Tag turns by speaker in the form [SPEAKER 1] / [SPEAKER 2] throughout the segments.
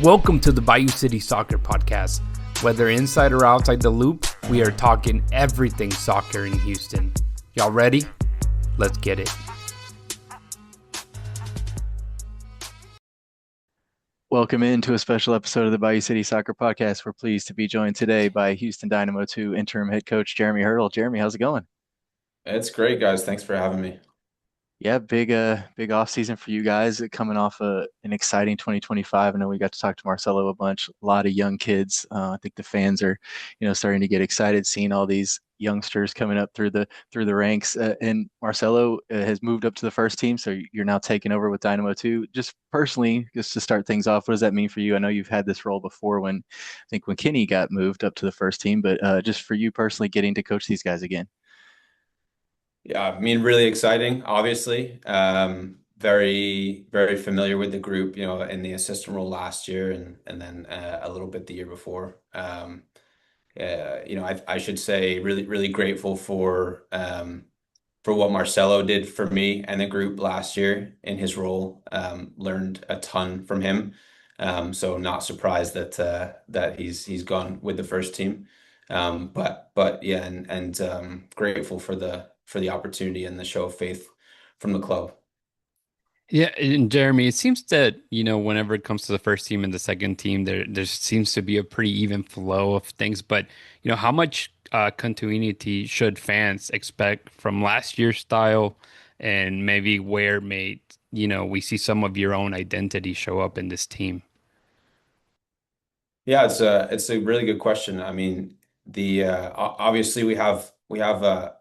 [SPEAKER 1] Welcome to the Bayou City Soccer Podcast. Whether inside or outside the loop, we are talking everything soccer in Houston. Y'all ready? Let's get it.
[SPEAKER 2] Welcome into a special episode of the Bayou City Soccer Podcast. We're pleased to be joined today by Houston Dynamo 2 interim head coach Jeremy Hurdle. Jeremy, how's it going?
[SPEAKER 3] It's great, guys. Thanks for having me.
[SPEAKER 2] Yeah, big off season for you guys, coming off an exciting 2025. I know we got to talk to Marcelo a bunch, a lot of young kids. I think the fans are, starting to get excited seeing all these youngsters coming up through the ranks. And Marcelo has moved up to the first team, so you're now taking over with Dynamo 2. Just personally, just to start things off, what does that mean for you? I know you've had this role before when Kenny got moved up to the first team, but just for you personally, getting to coach these guys again.
[SPEAKER 3] Yeah, I mean, really exciting, obviously. Very, very familiar with the group, in the assistant role last year and then a little bit the year before. I should say really, really grateful for what Marcelo did for me and the group last year in his role. Learned a ton from him. So not surprised that he's gone with the first team. But yeah, and grateful for the opportunity and the show of faith from the club.
[SPEAKER 1] Yeah, and Jeremy, it seems that, whenever it comes to the first team and the second team, there seems to be a pretty even flow of things. But, how much continuity should fans expect from last year's style and maybe where we see some of your own identity show up in this team?
[SPEAKER 3] Yeah, it's a really good question. I mean, obviously we have a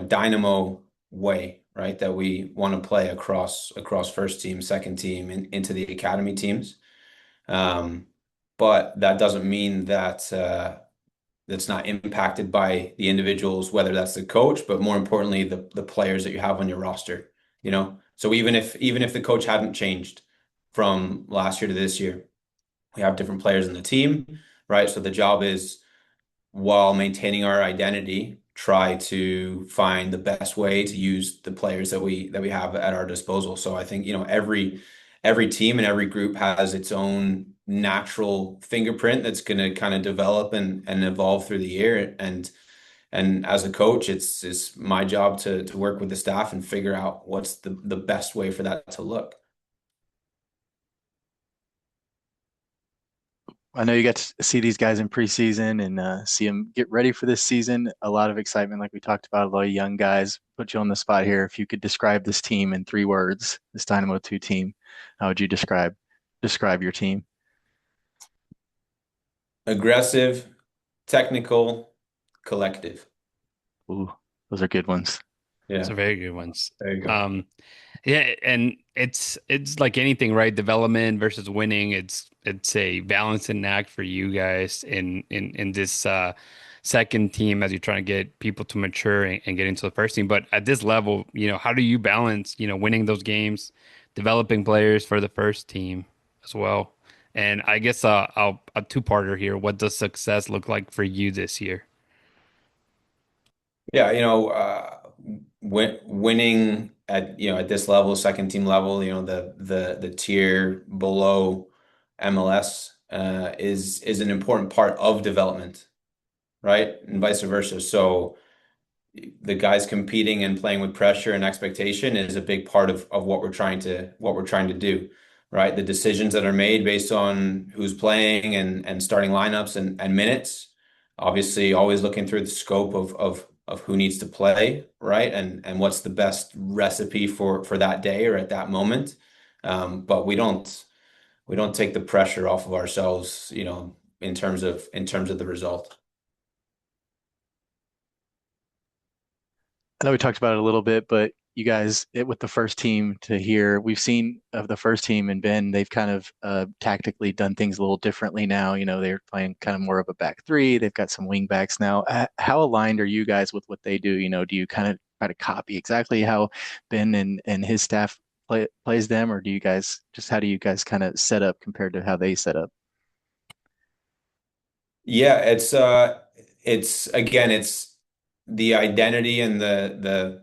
[SPEAKER 3] dynamo way, right, that we want to play across first team, second team, and into the academy teams. Um, but that doesn't mean that that's not impacted by the individuals, whether that's the coach, but more importantly, the players that you have on your roster. So even if the coach hadn't changed from last year to this year, we have different players in the team, right? So the job is, while maintaining our identity, try to find the best way to use the players that we have at our disposal. So I think, every team and every group has its own natural fingerprint that's going to kind of develop and evolve through the year. And as a coach, it's my job to work with the staff and figure out what's the best way for that to look.
[SPEAKER 2] I know you got to see these guys in preseason and see them get ready for this season. A lot of excitement, like we talked about, a lot of young guys. Put you on the spot here. If you could describe this team in 3 words, this Dynamo 2 team, how would you describe your team?
[SPEAKER 3] Aggressive, technical, collective.
[SPEAKER 2] Ooh, those are good ones.
[SPEAKER 1] Those
[SPEAKER 3] Yeah,
[SPEAKER 1] are very good ones.
[SPEAKER 3] there you go.
[SPEAKER 1] Yeah, and it's like anything, right? Development versus winning. It's a balancing act for you guys in this second team as you're trying to get people to mature and get into the first team. But at this level, how do you balance, winning those games, developing players for the first team as well? And I guess a two-parter here. What does success look like for you this year?
[SPEAKER 3] Yeah, winning at this level, second team level, the tier below MLS is an important part of development, right? And vice versa. So the guys competing and playing with pressure and expectation is a big part of what we're trying to do, right? The decisions that are made based on who's playing and starting lineups and minutes, obviously always looking through the scope of who needs to play, right? And what's the best recipe for that day or at that moment. But we don't take the pressure off of ourselves, in terms of the result.
[SPEAKER 2] I know we talked about it a little bit, but you guys, with the first team to here, we've seen of the first team and Ben, they've kind of tactically done things a little differently now. They're playing kind of more of a back three. They've got some wing backs now. How aligned are you guys with what they do? Do you kind of try to copy exactly how Ben and his staff plays them, or how do you guys kind of set up compared to how they set up?
[SPEAKER 3] Yeah, it's again, it's the identity and the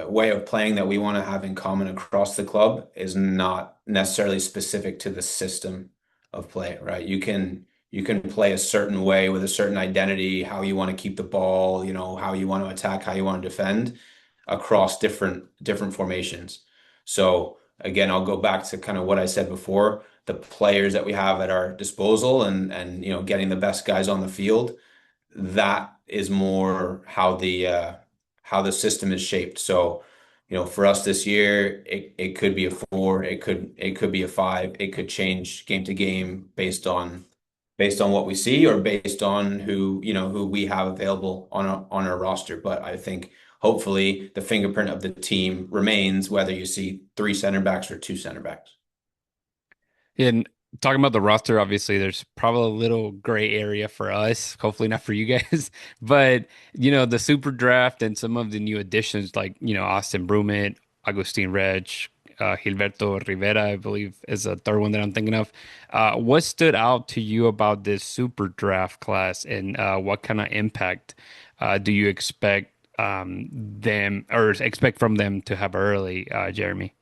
[SPEAKER 3] way of playing that we want to have in common across the club is not necessarily specific to the system of play, right? You can play a certain way with a certain identity, how you want to keep the ball, how you want to attack, how you want to defend across different formations. So again, I'll go back to kind of what I said before, the players that we have at our disposal and getting the best guys on the field. That is more how the system is shaped. So, for us this year, it could be a four, it could be a five, it could change game to game based on what we see or based on who we have available on our roster. But I think hopefully the fingerprint of the team remains whether you see three center backs or two center backs.
[SPEAKER 1] And talking about the roster, obviously, there's probably a little gray area for us. Hopefully, not for you guys. But, the super draft and some of the new additions, like, Austin Brumet, Agustin Reg, Gilberto Rivera, I believe, is a third one that I'm thinking of. What stood out to you about this super draft class, and what kind of impact do you expect them or expect from them to have early, Jeremy?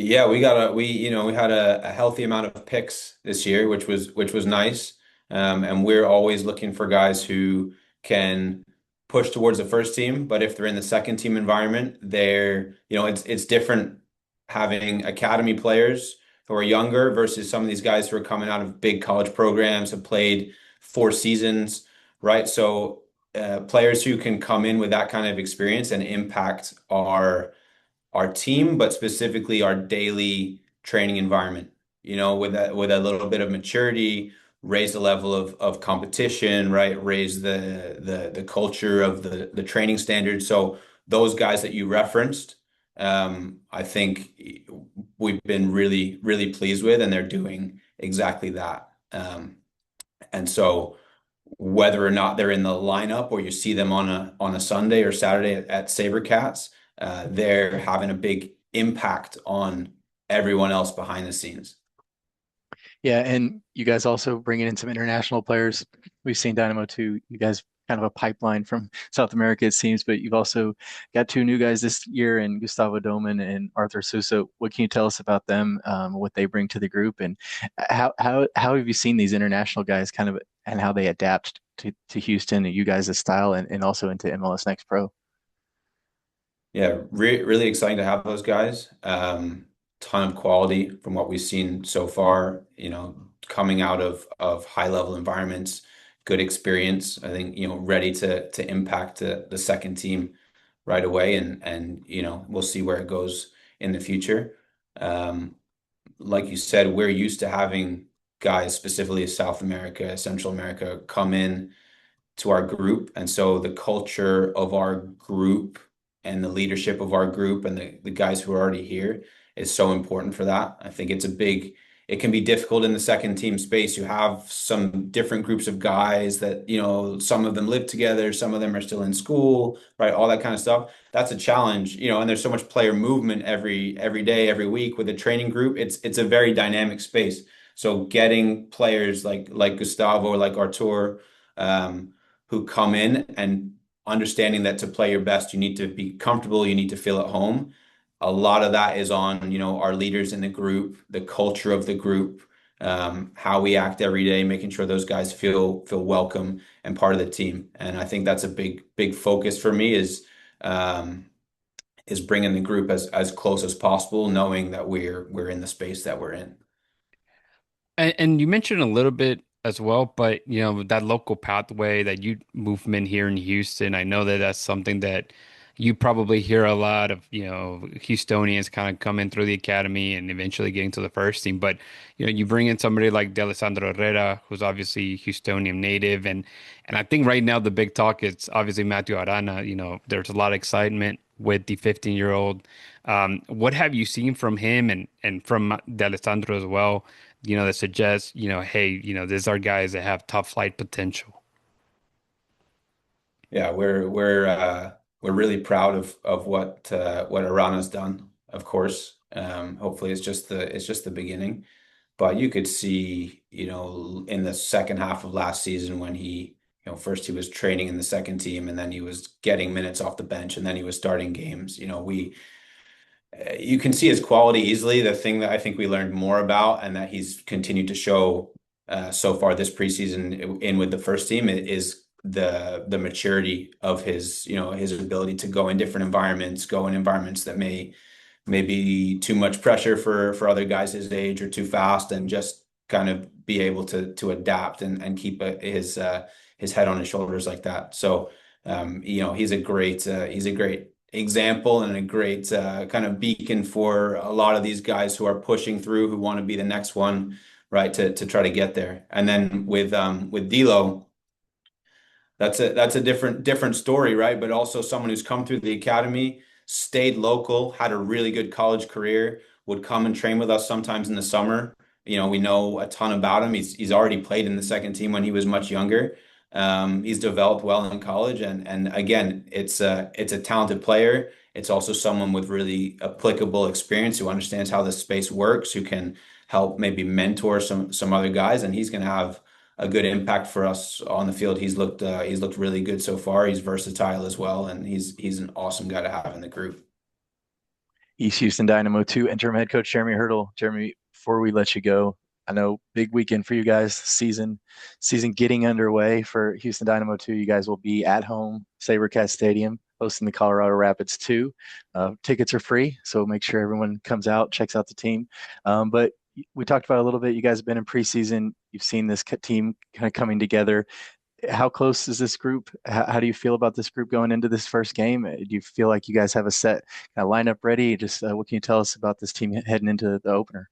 [SPEAKER 3] Yeah, we had a healthy amount of picks this year, which was nice. And we're always looking for guys who can push towards the first team, but if they're in the second team environment, it's different having academy players who are younger versus some of these guys who are coming out of big college programs, have played 4 seasons, right? So players who can come in with that kind of experience and impact our team, but specifically our daily training environment, with a little bit of maturity, raise the level of competition, right? Raise the culture of the training standards. So those guys that you referenced, I think we've been really, really pleased with, and they're doing exactly that. And so whether or not they're in the lineup or you see them on a Sunday or Saturday at SaberCats, they're having a big impact on everyone else behind the scenes.
[SPEAKER 2] Yeah, and you guys also bringing in some international players. We've seen Dynamo too. You guys kind of a pipeline from South America, it seems, but you've also got two new guys this year in Gustavo Doman and Arthur Suso. What can you tell us about them, what they bring to the group, and how have you seen these international guys kind of and how they adapt to Houston and you guys' style and also into MLS Next Pro?
[SPEAKER 3] Yeah, really exciting to have those guys. Ton of quality from what we've seen so far, coming out of high level environments, good experience. I think, ready to impact the second team right away, and we'll see where it goes in the future. Like you said, we're used to having guys, specifically South America, Central America, come in to our group. And so the culture of our group and the leadership of our group and the guys who are already here is so important for that. I think it can be difficult in the second team space. You have some different groups of guys that, some of them live together, some of them are still in school, right? All that kind of stuff. That's a challenge, and there's so much player movement every day, every week with a training group. It's a very dynamic space. So getting players like Gustavo or like Artur, who come in and understanding that to play your best, you need to be comfortable, you need to feel at home. A lot of that is on, our leaders in the group, the culture of the group, how we act every day, making sure those guys feel welcome and part of the team. And I think that's a big focus for me is bringing the group as close as possible, knowing that we're in the space that we're in.
[SPEAKER 1] And you mentioned a little bit as well, but that local pathway, that youth movement here in Houston, I know that that's something that you probably hear a lot of, Houstonians kind of coming through the academy and eventually getting to the first team. But you bring in somebody like D'Alessandro Herrera, who's obviously Houstonian native, and I think right now the big talk is obviously Matthew Arana. There's a lot of excitement with the 15-year-old. What have you seen from him and from D'Alessandro as well? That suggests, hey, these are guys that have top flight potential.
[SPEAKER 3] Yeah, we're really proud of what Arana's done, of course. Hopefully it's just the beginning. But you could see, in the second half of last season when first he was training in the second team and then he was getting minutes off the bench and then he was starting games. you can see his quality easily. The thing that I think we learned more about and that he's continued to show so far this preseason in with the first team is the maturity of his, his ability to go in different environments, go in environments that may be too much pressure for other guys his age or too fast, and just kind of be able to adapt and keep his head on his shoulders like that. So he's a great example and a great kind of beacon for a lot of these guys who are pushing through, who want to be the next one, right, to try to get there. And then with D'Lo, that's a different story, right? But also someone who's come through the academy, stayed local, had a really good college career, would come and train with us sometimes in the summer. We know a ton about him. He's already played in the second team when he was much younger. He's developed well in college, and again, it's a talented player. It's also someone with really applicable experience who understands how this space works, who can help maybe mentor some other guys, and he's going to have a good impact for us on the field. He's looked really good so far. He's versatile as well, and he's an awesome guy to have in the group.
[SPEAKER 2] East Houston Dynamo 2 interim head coach Jeremy Hurdle. Jeremy, before we let you go, I know big weekend for you guys. Season getting underway for Houston Dynamo 2. You guys will be at home, SaberCat Stadium, hosting the Colorado Rapids 2. Tickets are free, so make sure everyone comes out, checks out the team. But we talked about it a little bit. You guys have been in preseason. You've seen this team kind of coming together. How close is this group? How do you feel about this group going into this first game? Do you feel like you guys have a set kind of lineup ready? Just what can you tell us about this team heading into the opener?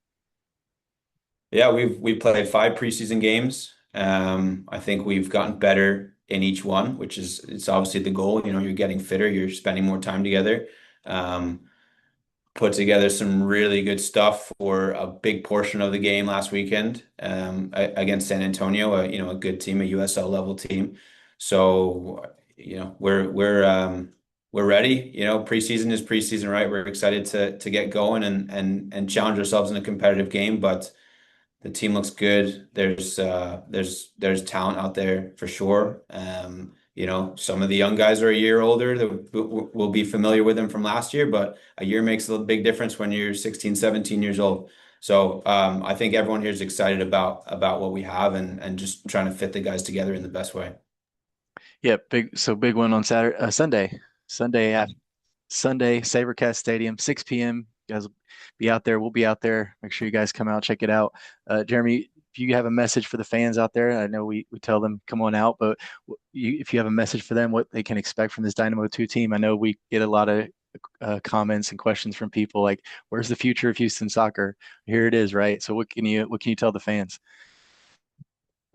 [SPEAKER 3] Yeah, we've played 5 preseason games. I think we've gotten better in each one, which is it's obviously the goal. You're getting fitter, you're spending more time together. Um, Put together some really good stuff for a big portion of the game last weekend against San Antonio, a good team, a USL level team. So we're ready. Preseason is preseason, right? We're excited to get going and challenge ourselves in a competitive game, but the team looks good. There's talent out there for sure. Some of the young guys are a year older that will be familiar with them from last year, but a year makes a big difference when you're 16, 17 years old. So I think everyone here is excited about what we have and just trying to fit the guys together in the best way.
[SPEAKER 2] Yeah, big one on Saturday, Sunday, SaberCat Stadium, 6 p.m. You guys will be out there. We'll be out there. Make sure you guys come out, check it out. Jeremy, if you have a message for the fans out there, I know we tell them come on out, but if you have a message for them, what they can expect from this Dynamo 2 team. I know we get a lot of comments and questions from people like, "Where's the future of Houston soccer?" Here it is, right? So what can you tell the fans?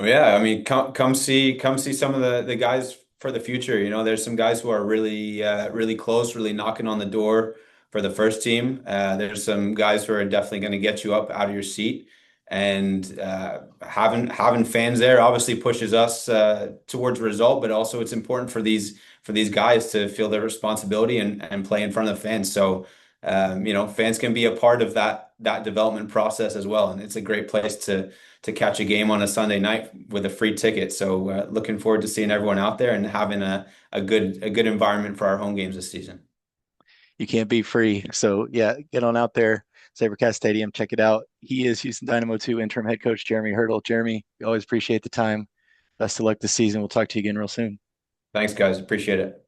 [SPEAKER 3] Well, yeah, I mean, come see some of the guys for the future. There's some guys who are really close, really knocking on the door for the first team. There's some guys who are definitely going to get you up out of your seat, and having fans there obviously pushes us towards result, but also it's important for these guys to feel their responsibility and play in front of the fans. So fans can be a part of that development process as well, and it's a great place to catch a game on a Sunday night with a free ticket. So looking forward to seeing everyone out there and having a good environment for our home games this season.
[SPEAKER 2] You can't be free. So yeah, get on out there, SaberCat Stadium, check it out. He is Houston Dynamo 2 interim head coach Jeremy Hurdle. Jeremy, we always appreciate the time. Best of luck this season. We'll talk to you again real soon.
[SPEAKER 3] Thanks, guys. Appreciate it.